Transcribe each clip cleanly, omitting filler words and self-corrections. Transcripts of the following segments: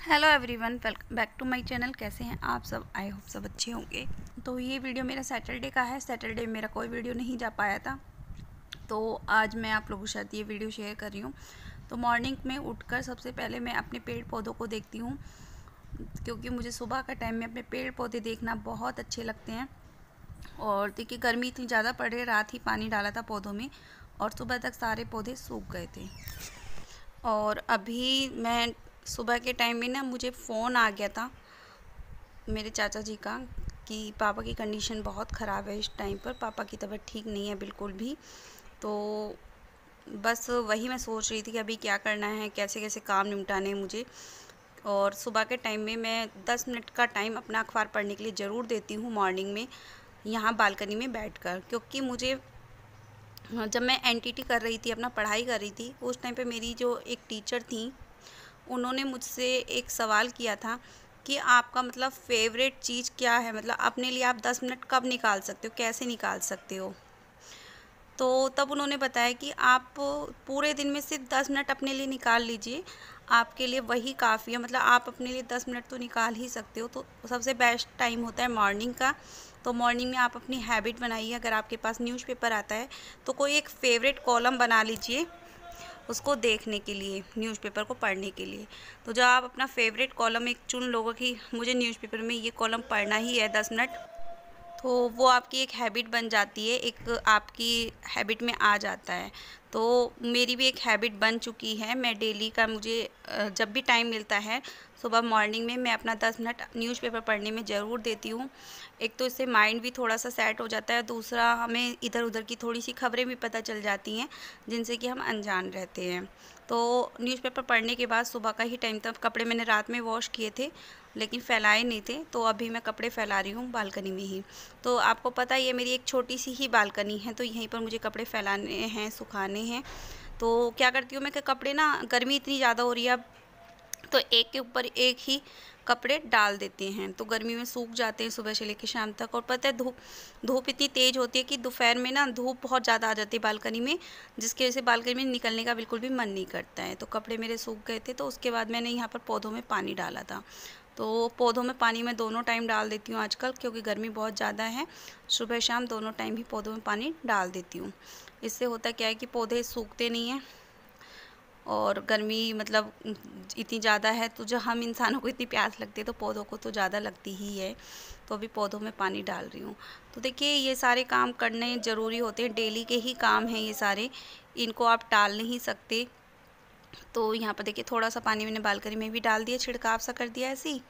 Hello everyone, welcome back to my channel. कैसे हैं आप सब? आई होप सब अच्छे होंगे। तो ये वीडियो मेरा सैटरडे का है। सैटरडे मेरा कोई वीडियो नहीं जा पाया था, तो आज मैं आप लोगों के साथ ये वीडियो शेयर कर रही हूँ। तो मॉर्निंग में उठकर सबसे पहले मैं अपने पेड़ पौधों को देखती हूँ, क्योंकि मुझे सुबह का टाइम में अपने पेड़ पौधे देखना बहुत अच्छे लगते हैं। और देखिए, गर्मी इतनी ज़्यादा पड़ रही है, रात ही पानी डाला था पौधों में और सुबह तक सारे पौधे सूख गए थे। और अभी मैं सुबह के टाइम में ना मुझे फ़ोन आ गया था मेरे चाचा जी का कि पापा की कंडीशन बहुत ख़राब है। इस टाइम पर पापा की तबीयत ठीक नहीं है बिल्कुल भी। तो बस वही मैं सोच रही थी कि अभी क्या करना है, कैसे कैसे काम निपटाने हैं मुझे। और सुबह के टाइम में मैं 10 मिनट का टाइम अपना अखबार पढ़ने के लिए ज़रूर देती हूँ मॉर्निंग में, यहाँ बालकनी में बैठकर। क्योंकि मुझे जब मैं एनटीटी कर रही थी, अपना पढ़ाई कर रही थी, उस टाइम पे मेरी जो एक टीचर थी, उन्होंने मुझसे एक सवाल किया था कि आपका मतलब फ़ेवरेट चीज़ क्या है, मतलब अपने लिए आप 10 मिनट कब निकाल सकते हो, कैसे निकाल सकते हो। तो तब उन्होंने बताया कि आप पूरे दिन में सिर्फ 10 मिनट अपने लिए निकाल लीजिए, आपके लिए वही काफ़ी है। मतलब आप अपने लिए 10 मिनट तो निकाल ही सकते हो। तो सबसे बेस्ट टाइम होता है मॉर्निंग का। तो मॉर्निंग में आप अपनी हैबिट बनाइए। अगर आपके पास न्यूज़पेपर आता है तो कोई एक फ़ेवरेट कॉलम बना लीजिए उसको देखने के लिए, न्यूज़पेपर को पढ़ने के लिए। तो जब आप अपना फ़ेवरेट कॉलम एक चुन लोगे कि मुझे न्यूज़पेपर में ये कॉलम पढ़ना ही है 10 मिनट, तो वो आपकी एक हैबिट बन जाती है, एक आपकी हैबिट में आ जाता है। तो मेरी भी एक हैबिट बन चुकी है। मैं डेली का मुझे जब भी टाइम मिलता है सुबह मॉर्निंग में, मैं अपना 10 मिनट न्यूज़पेपर पढ़ने में ज़रूर देती हूँ। एक तो इससे माइंड भी थोड़ा सा सेट हो जाता है, दूसरा हमें इधर उधर की थोड़ी सी खबरें भी पता चल जाती हैं जिनसे कि हम अनजान रहते हैं। तो न्यूज़पेपर पढ़ने के बाद सुबह का ही टाइम था। कपड़े मैंने रात में वॉश किए थे लेकिन फैलाए नहीं थे, तो अभी मैं कपड़े फैला रही हूँ बालकनी में ही। तो आपको पता है ये मेरी एक छोटी सी ही बालकनी है, तो यहीं पर मुझे कपड़े फैलाने हैं, सुखाने हैं। तो क्या करती हूँ मैं कि कपड़े ना, गर्मी इतनी ज़्यादा हो रही है अब, तो एक के ऊपर एक ही कपड़े डाल देते हैं, तो गर्मी में सूख जाते हैं सुबह से लेकर शाम तक। और पता है धूप धूप इतनी तेज़ होती है कि दोपहर में ना धूप बहुत ज़्यादा आ जाती है बालकनी में, जिसकी वजह से बालकनी में निकलने का बिल्कुल भी मन नहीं करता है। तो कपड़े मेरे सूख गए थे, तो उसके बाद मैंने यहाँ पर पौधों में पानी डाला था। तो पौधों में पानी मैं दोनों टाइम डाल देती हूँ आजकल, क्योंकि गर्मी बहुत ज़्यादा है। सुबह शाम दोनों टाइम ही पौधों में पानी डाल देती हूँ। इससे होता क्या है कि पौधे सूखते नहीं हैं। और गर्मी मतलब इतनी ज़्यादा है, तो जब हम इंसानों को इतनी प्यास लगती है तो पौधों को तो ज़्यादा लगती ही है। तो अभी पौधों में पानी डाल रही हूँ। तो देखिए, ये सारे काम करने ज़रूरी होते हैं, डेली के ही काम हैं ये सारे, इनको आप टाल नहीं सकते। तो यहाँ पर देखिए, थोड़ा सा पानी मैंने बालकनी में भी डाल दिया, छिड़काव सा कर दिया ऐसे ही।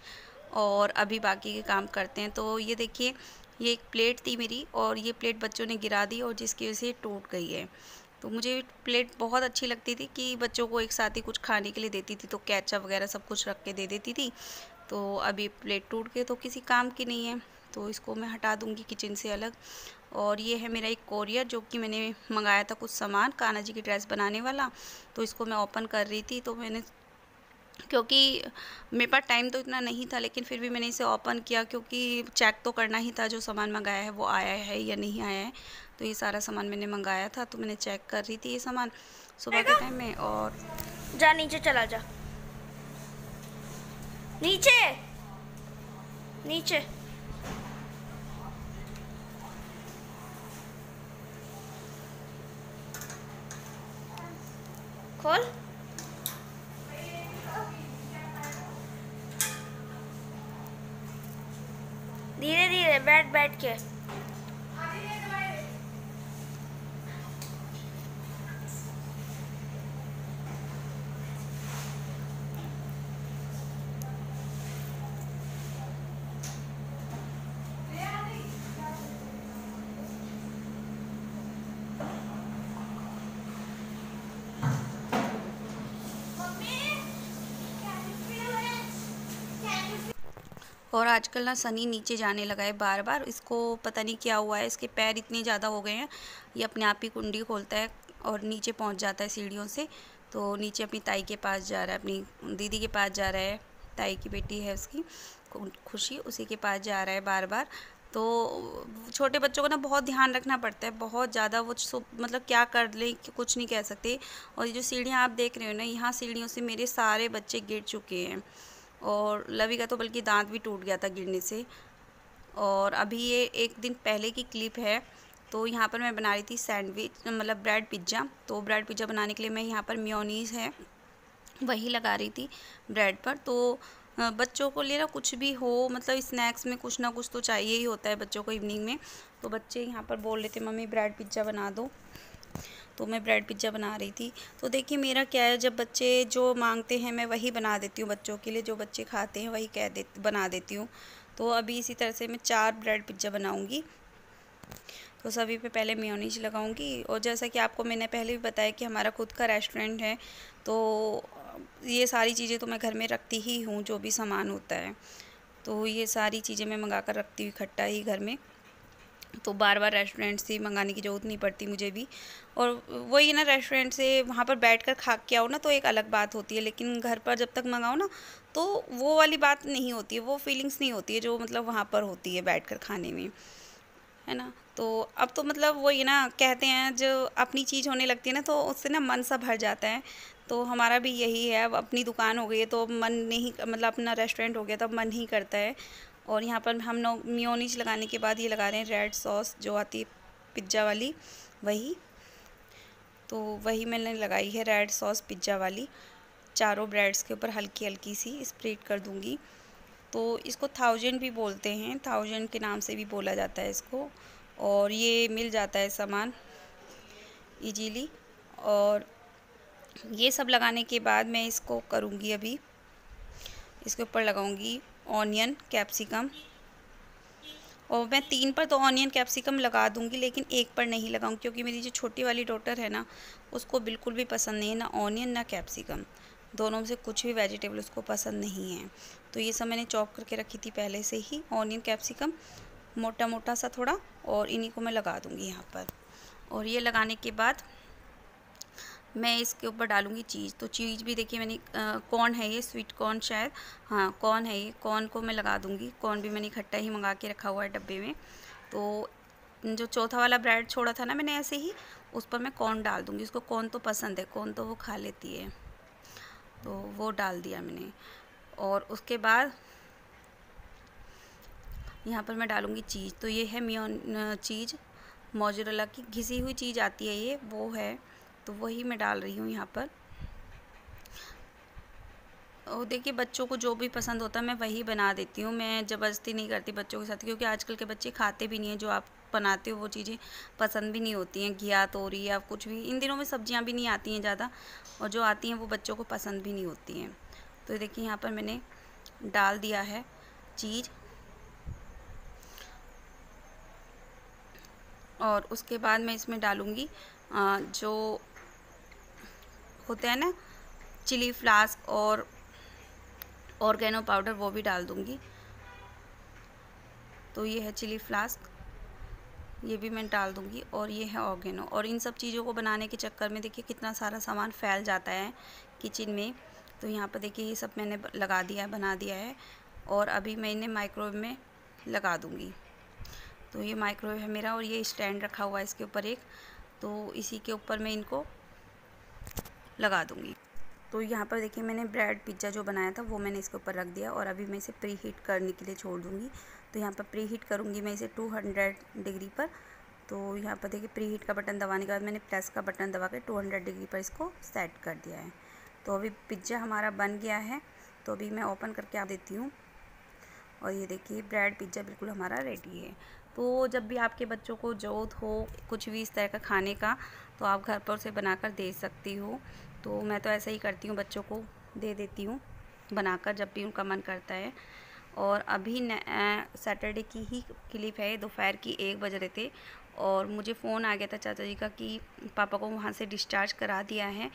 और अभी बाकी के काम करते हैं। तो ये देखिए, ये एक प्लेट थी मेरी और ये प्लेट बच्चों ने गिरा दी और जिसकी वजह से टूट गई है। तो मुझे प्लेट बहुत अच्छी लगती थी कि बच्चों को एक साथ ही कुछ खाने के लिए देती थी, तो केचप वगैरह सब कुछ रख के दे देती थी। तो अभी प्लेट टूट गई तो किसी काम की नहीं है, तो इसको मैं हटा दूँगी किचन से अलग। और ये है मेरा एक कोरियर, जो कि मैंने मंगाया था कुछ सामान कान्हा जी की ड्रेस बनाने वाला। तो इसको मैं ओपन कर रही थी, तो मैंने, क्योंकि मेरे पास टाइम तो इतना नहीं था, लेकिन फिर भी मैंने इसे ओपन किया, क्योंकि चेक तो करना ही था जो सामान मंगाया है वो आया है या नहीं आया है। तो ये सारा सामान मैंने मंगाया था, तो मैंने चेक कर रही थी ये सामान सुबह के टाइम में। और जा नीचे चला जा, नीचे नीचे खोल। धीरे धीरे बैठ बैठ के। और आजकल ना सनी नीचे जाने लगा है बार बार, इसको पता नहीं क्या हुआ है, इसके पैर इतने ज़्यादा हो गए हैं, ये अपने आप ही कुंडी खोलता है और नीचे पहुंच जाता है सीढ़ियों से। तो नीचे अपनी ताई के पास जा रहा है, अपनी दीदी के पास जा रहा है, ताई की बेटी है उसकी खुशी, उसी के पास जा रहा है बार बार। तो छोटे बच्चों को ना बहुत ध्यान रखना पड़ता है, बहुत ज़्यादा। वो मतलब क्या कर ले कुछ नहीं कह सकते। और ये जो सीढ़ियाँ आप देख रहे हो ना, यहाँ सीढ़ियों से मेरे सारे बच्चे गिर चुके हैं। और लवी का तो बल्कि दांत भी टूट गया था गिरने से। और अभी ये एक दिन पहले की क्लिप है। तो यहाँ पर मैं बना रही थी सैंडविच, मतलब ब्रेड पिज़्ज़ा। तो ब्रेड पिज़्ज़ा बनाने के लिए मैं यहाँ पर मेयोनीज़ है वही लगा रही थी ब्रेड पर। तो बच्चों को लिए ना कुछ भी हो, मतलब स्नैक्स में कुछ ना कुछ तो चाहिए ही होता है बच्चों को इवनिंग में। तो बच्चे यहाँ पर बोल रहे थे मम्मी ब्रेड पिज़्ज़ा बना दो, तो मैं ब्रेड पिज़्ज़ा बना रही थी। तो देखिए मेरा क्या है, जब बच्चे जो मांगते हैं मैं वही बना देती हूँ बच्चों के लिए, जो बच्चे खाते हैं वही बना देती हूँ। तो अभी इसी तरह से मैं 4 ब्रेड पिज़्ज़ा बनाऊँगी। तो सभी पे पहले मेयोनीज लगाऊंगी। और जैसा कि आपको मैंने पहले भी बताया कि हमारा खुद का रेस्टोरेंट है, तो ये सारी चीज़ें तो मैं घर में रखती ही हूँ, जो भी सामान होता है तो ये सारी चीज़ें मैं मंगा कर रखती हूँ इकट्ठा ही घर में। तो बार बार रेस्टोरेंट से मंगाने की ज़रूरत नहीं पड़ती मुझे भी। और वही ना, रेस्टोरेंट से वहाँ पर बैठकर खा के आओ ना तो एक अलग बात होती है, लेकिन घर पर जब तक मंगाओ ना तो वो वाली बात नहीं होती है, वो फीलिंग्स नहीं होती है जो मतलब वहाँ पर होती है बैठकर खाने में, है ना। तो अब तो मतलब वही ना, कहते हैं जो अपनी चीज़ होने लगती है ना तो उससे ना मन सा भर जाता है। तो हमारा भी यही है, अब अपनी दुकान हो गई है तो मन नहीं, मतलब अपना रेस्टोरेंट हो गया तो अब मन ही करता है। और यहाँ पर हम लोग मेयोनीज लगाने के बाद ये लगा रहे हैं रेड सॉस जो आती है पिज़्ज़ा वाली, वही। तो वही मैंने लगाई है रेड सॉस पिज़्ज़ा वाली, चारों ब्रेड्स के ऊपर हल्की हल्की सी स्प्रेड कर दूँगी। तो इसको 1000 भी बोलते हैं, 1000 के नाम से भी बोला जाता है इसको। और ये मिल जाता है सामान इजीली। और ये सब लगाने के बाद मैं इसको करूँगी, अभी इसके ऊपर लगाऊंगी ऑनियन कैप्सिकम। और मैं 3 पर तो ऑनियन कैप्सिकम लगा दूंगी, लेकिन एक पर नहीं लगाऊंगी क्योंकि मेरी जो छोटी वाली डॉटर है ना उसको बिल्कुल भी पसंद नहीं है, ना ऑनियन ना कैप्सिकम, दोनों में से कुछ भी वेजिटेबल उसको पसंद नहीं है। तो ये सब मैंने चॉप करके रखी थी पहले से ही, ऑनियन कैप्सिकम मोटा मोटा सा थोड़ा, और इन्हीं को मैं लगा दूंगी यहाँ पर। और ये लगाने के बाद मैं इसके ऊपर डालूंगी चीज़। तो चीज़ भी देखिए मैंने कॉर्न है, ये स्वीट कॉर्न शायद, हाँ कॉर्न है, ये कॉर्न को मैं लगा दूंगी। कॉर्न भी मैंने इकट्ठा ही मंगा के रखा हुआ है डब्बे में। तो जो चौथा वाला ब्रेड छोड़ा था ना मैंने ऐसे ही, उस पर मैं कॉर्न डाल दूंगी। उसको कॉर्न तो पसंद है, कॉर्न तो वो खा लेती है, तो वो डाल दिया मैंने। और उसके बाद यहाँ पर मैं डालूँगी चीज़। तो ये है चीज़ मोज़रेला की घिसी हुई चीज़ आती है, ये वो है, तो वही मैं डाल रही हूँ यहाँ पर। और देखिए बच्चों को जो भी पसंद होता है मैं वही बना देती हूँ, मैं ज़बरदस्ती नहीं करती बच्चों के साथ, क्योंकि आजकल के बच्चे खाते भी नहीं हैं। जो आप बनाते हो वो चीज़ें पसंद भी नहीं होती हैं, घिया तोरी या कुछ भी, इन दिनों में सब्जियाँ भी नहीं आती हैं ज़्यादा, और जो आती हैं वो बच्चों को पसंद भी नहीं होती हैं। तो देखिए यहाँ पर मैंने डाल दिया है चीज़। और उसके बाद मैं इसमें डालूँगी जो होते हैं ना चिली फ्लास्क और ऑर्गेनो पाउडर, वो भी डाल दूँगी। तो ये है चिली फ्लास्क, ये भी मैं डाल दूँगी, और ये है ऑर्गेनो। और इन सब चीज़ों को बनाने के चक्कर में देखिए कितना सारा सामान फैल जाता है किचन में। तो यहाँ पर देखिए ये सब मैंने लगा दिया है, बना दिया है। और अभी मैं इन्हें माइक्रोवेव में लगा दूँगी। तो ये माइक्रोवेव है मेरा, और ये स्टैंड रखा हुआ है इसके ऊपर एक, तो इसी के ऊपर मैं इनको लगा दूँगी। तो यहाँ पर देखिए मैंने ब्रेड पिज़्ज़ा जो बनाया था वो मैंने इसके ऊपर रख दिया, और अभी मैं इसे प्री हीट करने के लिए छोड़ दूँगी। तो यहाँ पर प्री हीट करूँगी मैं इसे 200 डिग्री पर। तो यहाँ पर देखिए प्री हीट का बटन दबाने के बाद मैंने प्लस का बटन दबा के 200 डिग्री पर इसको सेट कर दिया है। तो अभी पिज़्ज़ा हमारा बन गया है। तो अभी मैं ओपन करके आप देती हूँ, और ये देखिए ब्रेड पिज़्ज़ा बिल्कुल हमारा रेडी है। तो जब भी आपके बच्चों को ज़रूरत हो कुछ भी इस तरह का खाने का, तो आप घर पर उसे बनाकर दे सकती हो। तो मैं तो ऐसा ही करती हूँ, बच्चों को दे देती हूँ बनाकर जब भी उनका मन करता है। और अभी सैटरडे की ही क्लिप है, दोपहर की 1 बज रहे थे, और मुझे फ़ोन आ गया था चाचा जी का कि पापा को वहाँ से डिस्चार्ज करा दिया है,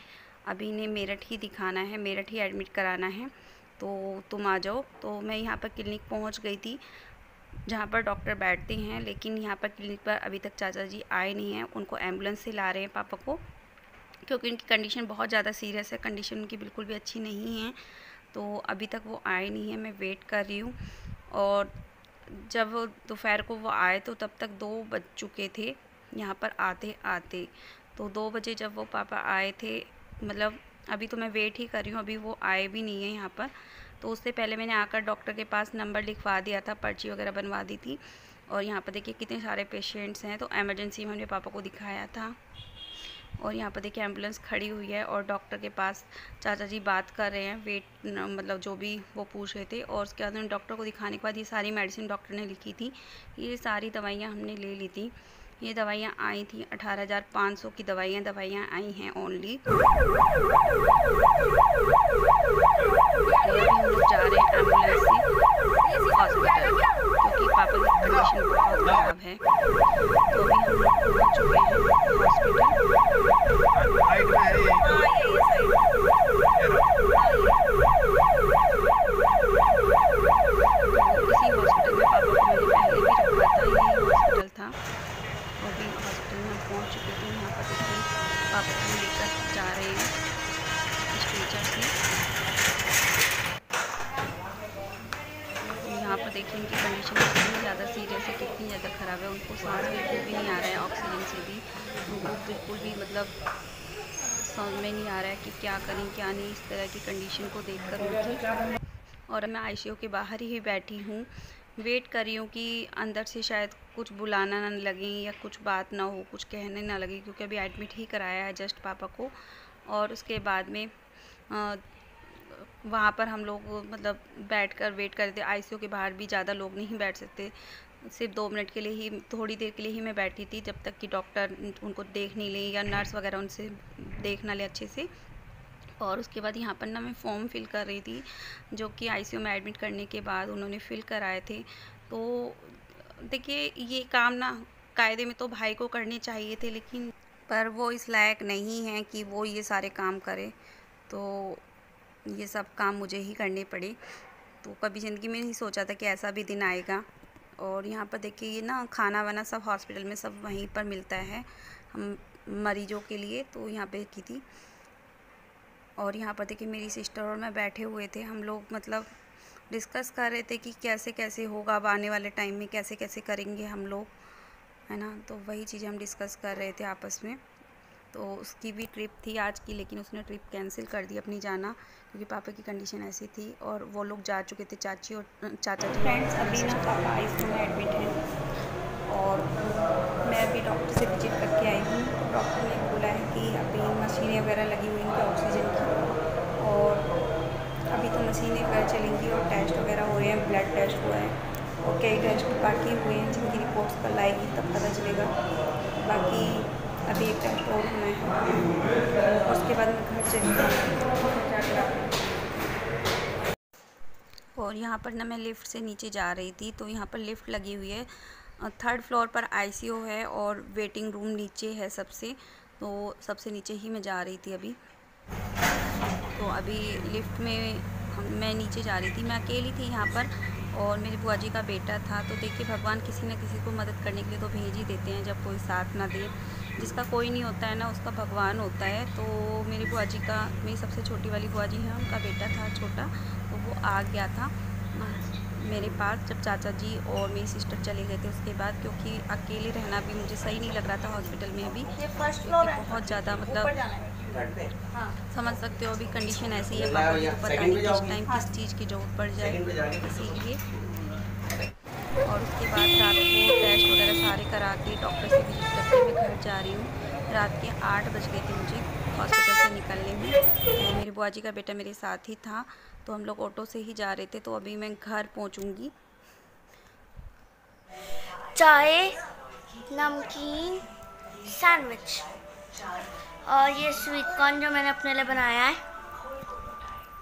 अभी इन्हें मेरठ ही दिखाना है, मेरठ ही एडमिट कराना है, तो तुम आ जाओ। तो मैं यहाँ पर क्लिनिक पहुँच गई थी जहाँ पर डॉक्टर बैठते हैं, लेकिन यहाँ पर क्लिनिक पर अभी तक चाचा जी आए नहीं हैं। उनको एम्बुलेंस से ला रहे हैं पापा को, क्योंकि उनकी कंडीशन बहुत ज़्यादा सीरियस है, कंडीशन उनकी बिल्कुल भी अच्छी नहीं है। तो अभी तक वो आए नहीं हैं, मैं वेट कर रही हूँ। और जब दोपहर को वो आए तो तब तक 2 बज चुके थे यहाँ पर आते आते। तो 2 बजे जब वो पापा आए थे, मतलब अभी तो मैं वेट ही कर रही हूँ, अभी वो आए भी नहीं है यहाँ पर। तो उससे पहले मैंने आकर डॉक्टर के पास नंबर लिखवा दिया था, पर्ची वगैरह बनवा दी थी। और यहाँ पर देखिए कितने सारे पेशेंट्स हैं, तो एमरजेंसी में हमने पापा को दिखाया था। और यहाँ पर देखिए एम्बुलेंस खड़ी हुई है और डॉक्टर के पास चाचा जी बात कर रहे हैं, वेट मतलब जो भी वो पूछ रहे थे। और उसके बाद डॉक्टर को दिखाने के बाद ये सारी मेडिसिन डॉक्टर ने लिखी थी, ये सारी दवाइयाँ हमने ले ली थी। ये दवाइयाँ आई थी 18,500 की दवाइयाँ आई हैं ओनली। अभी हम लोग जा रहे हैं एम्बुलेंस से हॉस्पिटल, क्योंकि पापा की कंडीशन बहुत ख़राब है। तो अभी हम लोग पहुँच चुके हैं हॉस्पिटल। इसी हॉस्पिटल में पापा को मैंने पहले भी रखा था, यही हॉस्पिटल था। वो भी हॉस्पिटल में पहुँच चुके थे। यहाँ पर देखिए पापा को लेकर जा रहे हैं स्ट्रेचर से। यहाँ पर देखिए उनकी कंडीशन कितनी ज़्यादा सीरियस है, कितनी ज़्यादा ख़राब है। उनको सांस बिल्कुल भी नहीं आ रहा है, ऑक्सीजन से भी उनको बिल्कुल भी मतलब समझ में नहीं आ रहा है कि क्या करें क्या नहीं, इस तरह की कंडीशन को देखकर उनकी। और मैं आईसीयू के बाहर ही बैठी हूँ, वेट कर रही हूँ कि अंदर से शायद कुछ बुलाना ना लगे या कुछ बात ना हो, कुछ कहने ना लगे, क्योंकि अभी एडमिट ही कराया है जस्ट पापा को। और उसके बाद में वहाँ पर हम लोग मतलब बैठकर वेट करते थे। आईसीयू के बाहर भी ज़्यादा लोग नहीं बैठ सकते, सिर्फ 2 मिनट के लिए ही, थोड़ी देर के लिए ही मैं बैठी थी, जब तक कि डॉक्टर उनको देख नहीं ले या नर्स वगैरह उनसे देख ना ले अच्छे से। और उसके बाद यहाँ पर ना मैं फॉर्म फिल कर रही थी, जो कि आईसीयू में एडमिट करने के बाद उन्होंने फिल कराए थे। तो देखिए ये काम ना कायदे में तो भाई को करने चाहिए थे, लेकिन पर वो इस लायक नहीं है कि वो ये सारे काम करे, तो ये सब काम मुझे ही करने पड़े। तो कभी ज़िंदगी में नहीं सोचा था कि ऐसा भी दिन आएगा। और यहाँ पर देखिए ये ना खाना वाना सब हॉस्पिटल में सब वहीं पर मिलता है हम मरीजों के लिए, तो यहाँ पे की थी। और यहाँ पर देखिए मेरी सिस्टर और मैं बैठे हुए थे, हम लोग मतलब डिस्कस कर रहे थे कि कैसे कैसे होगा अब आने वाले टाइम में, कैसे कैसे करेंगे हम लोग, है ना। तो वही चीज़ें हम डिस्कस कर रहे थे आपस में। तो उसकी भी ट्रिप थी आज की, लेकिन उसने ट्रिप कैंसिल कर दी अपनी जाना, क्योंकि पापा की कंडीशन ऐसी थी और वो लोग जा चुके थे, चाची और चाचा जी। फ्रेंड्स अभी ना पापा आईसीयू में एडमिट हैं और मैं अभी डॉक्टर से विजिट करके आई हूँ। तो डॉक्टर ने बोला है कि अभी मशीनें वगैरह लगी हुई इनकी ऑक्सीजन की, और अभी तो मशीनें वगैरह चलेंगी और टेस्ट वगैरह हो रहे हैं, ब्लड टेस्ट हुआ है और कई टेस्ट बाकी हुए हैं, जिनकी रिपोर्ट्स कल आएगी तब पता चलेगा। बाकी अभी एक टेस्ट और होना है और उसके बाद मैं घर चली जाऊँगी। और यहाँ पर ना मैं लिफ्ट से नीचे जा रही थी, तो यहाँ पर लिफ्ट लगी हुई है, 3rd फ्लोर पर आईसीयू है और वेटिंग रूम नीचे है सबसे, तो सबसे नीचे ही मैं जा रही थी अभी। तो अभी लिफ्ट में मैं नीचे जा रही थी, मैं अकेली थी यहाँ पर और मेरी बुआ जी का बेटा था। तो देखिए भगवान किसी न किसी को मदद करने के लिए तो भेज ही देते हैं, जब कोई साथ ना दे, जिसका कोई नहीं होता है ना उसका भगवान होता है। तो मेरी बुआ जी का, मेरी सबसे छोटी वाली बुआ जी है, उनका बेटा था छोटा, तो वो आ गया था मेरे पास जब चाचा जी और मेरी सिस्टर चले गए थे उसके बाद, क्योंकि अकेले रहना भी मुझे सही नहीं लग रहा था हॉस्पिटल में अभी, बहुत ज़्यादा मतलब समझ सकते हो अभी कंडीशन ऐसी है, पापा जी को पता नहीं किस टाइम किस चीज़ की ज़रूरत पड़ जाए, इसीलिए। और उसके बाद रात को टेस्ट वगैरह सारे करा के डॉक्टर से विजिट करके मैं घर जा रही हूँ। रात के 8 बज गए थे मुझे हॉस्पिटल से निकलने में। तो मेरी बुआ जी का बेटा मेरे साथ ही था, तो हम लोग ऑटो से ही जा रहे थे। तो अभी मैं घर पहुँचूँगी। चाय, नमकीन, सैंडविच और ये स्वीट कॉर्न जो मैंने अपने लिए बनाया है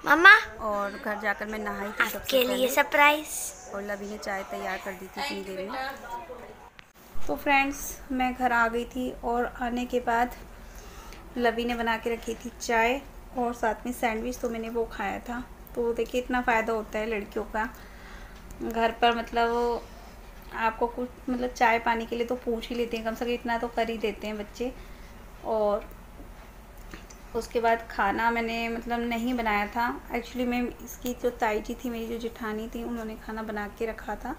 मम्मा। और घर जाकर मैं नहाई थी सबके लिए सरप्राइज, और लवी ने चाय तैयार कर दी थी इतनी देर में। तो फ्रेंड्स मैं घर आ गई थी और आने के बाद लवी ने बना के रखी थी चाय और साथ में सैंडविच, तो मैंने वो खाया था। तो देखिए इतना फ़ायदा होता है लड़कियों का घर पर, मतलब आपको कुछ मतलब चाय पानी के लिए तो पूछ ही लेते हैं, कम से कम इतना तो कर ही देते हैं बच्चे। और उसके बाद खाना मैंने मतलब नहीं बनाया था, एक्चुअली मैं इसकी जो ताई जी थी, मेरी जो जेठानी थी, उन्होंने खाना बना के रखा था,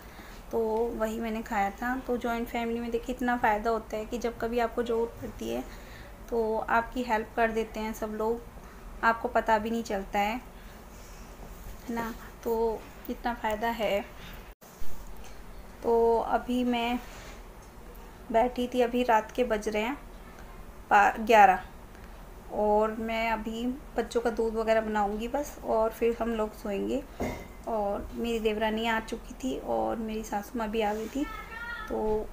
तो वही मैंने खाया था। तो जॉइंट फैमिली में देखिए इतना फ़ायदा होता है कि जब कभी आपको ज़रूरत पड़ती है तो आपकी हेल्प कर देते हैं सब लोग। आपको पता भी नहीं चलता है ना, तो कितना फ़ायदा है। तो अभी मैं बैठी थी, अभी रात के बज रहे हैं 11 और मैं अभी बच्चों का दूध वगैरह बनाऊंगी बस, और फिर हम लोग सोएंगे। और मेरी देवरानी आ चुकी थी और मेरी सासू माँ भी आ गई थी, तो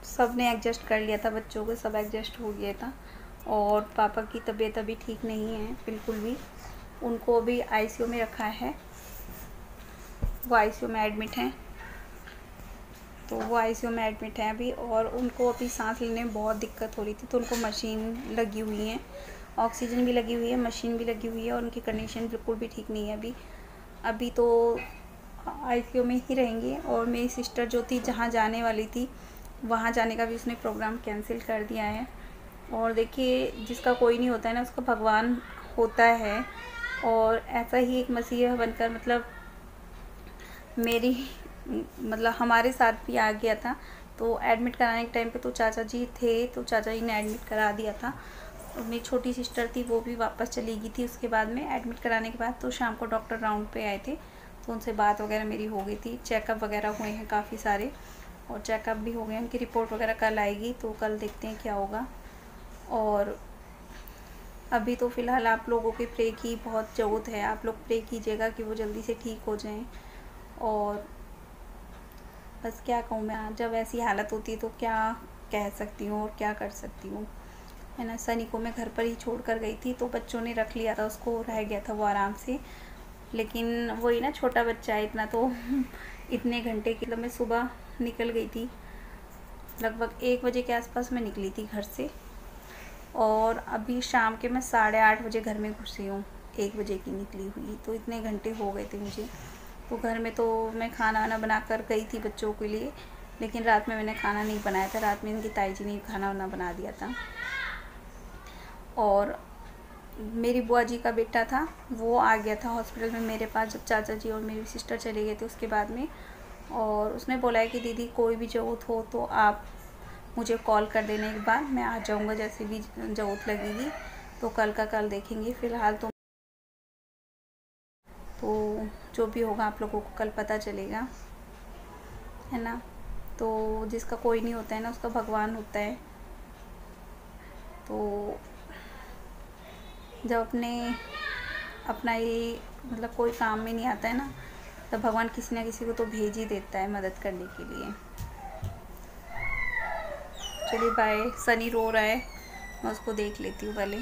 सब ने एडजस्ट कर लिया था, बच्चों को सब एडजस्ट हो गया था। और पापा की तबीयत अभी ठीक नहीं है बिल्कुल भी, उनको अभी आईसीयू में रखा है, वो आईसीयू में एडमिट हैं। तो वो आईसीयू में एडमिट है अभी, और उनको अभी सांस लेने में बहुत दिक्कत हो रही थी, तो उनको मशीन लगी हुई है, ऑक्सीजन भी लगी हुई है, मशीन भी लगी हुई है, और उनकी कंडीशन बिल्कुल भी ठीक नहीं है अभी तो आईसीयू में ही रहेंगे। और मेरी सिस्टर जो थी, जहाँ जाने वाली थी वहाँ जाने का भी उसने प्रोग्राम कैंसिल कर दिया है। और देखिए, जिसका कोई नहीं होता है ना, उसका भगवान होता है, और ऐसा ही एक मसीहा बनकर मतलब हमारे साथ भी आ गया था। तो एडमिट कराने के टाइम पे तो चाचा जी थे, तो चाचा जी ने एडमिट करा दिया था। और मेरी छोटी सिस्टर थी, वो भी वापस चली गई थी उसके बाद में, एडमिट कराने के बाद। तो शाम को डॉक्टर राउंड पे आए थे, तो उनसे बात वगैरह मेरी हो गई थी, चेकअप वगैरह हुए हैं काफ़ी सारे, और चेकअप भी हो गए, उनकी रिपोर्ट वगैरह कल आएगी, तो कल देखते हैं क्या होगा। और अभी तो फ़िलहाल आप लोगों की प्रे की बहुत ज़रूरत है, आप लोग प्रे कीजिएगा कि वो जल्दी से ठीक हो जाएं। और बस क्या कहूँ मैं, जब ऐसी हालत होती है तो क्या कह सकती हूँ और क्या कर सकती हूँ, है ना। सनी को मैं घर पर ही छोड़ कर गई थी, तो बच्चों ने रख लिया था उसको, रह गया था वो आराम से। लेकिन वही ना, छोटा बच्चा है इतना, तो इतने घंटे की, मतलब मैं सुबह निकल गई थी, लगभग 1 बजे के आसपास मैं निकली थी घर से, और अभी शाम के मैं 8:30 बजे घर में घुसी हूँ, 1 बजे की निकली हुई, तो इतने घंटे हो गए थे मुझे। तो घर में तो मैं खाना वाना बना कर गई थी बच्चों के लिए, लेकिन रात में मैंने खाना नहीं बनाया था, रात में इनकी ताई जी ने खाना वाना बना दिया था। और मेरी बुआ जी का बेटा था, वो आ गया था हॉस्पिटल में मेरे पास, जब चाचा जी और मेरी सिस्टर चले गए थे उसके बाद में। और उसने बोला है कि दीदी कोई भी ज़रूरत हो तो आप मुझे कॉल कर देने के बाद, मैं आ जाऊँगा, जैसे भी ज़रूरत लगेगी। तो कल का कल देखेंगे, फ़िलहाल तो जो भी होगा आप लोगों को कल पता चलेगा, है ना। तो जिसका कोई नहीं होता है ना, उसका भगवान होता है। तो जब अपना ये मतलब कोई काम में नहीं आता है ना, तब भगवान किसी ना किसी को तो भेज ही देता है मदद करने के लिए। चलिए बाय, सनी रो रहा है, मैं उसको देख लेती हूँ पहले।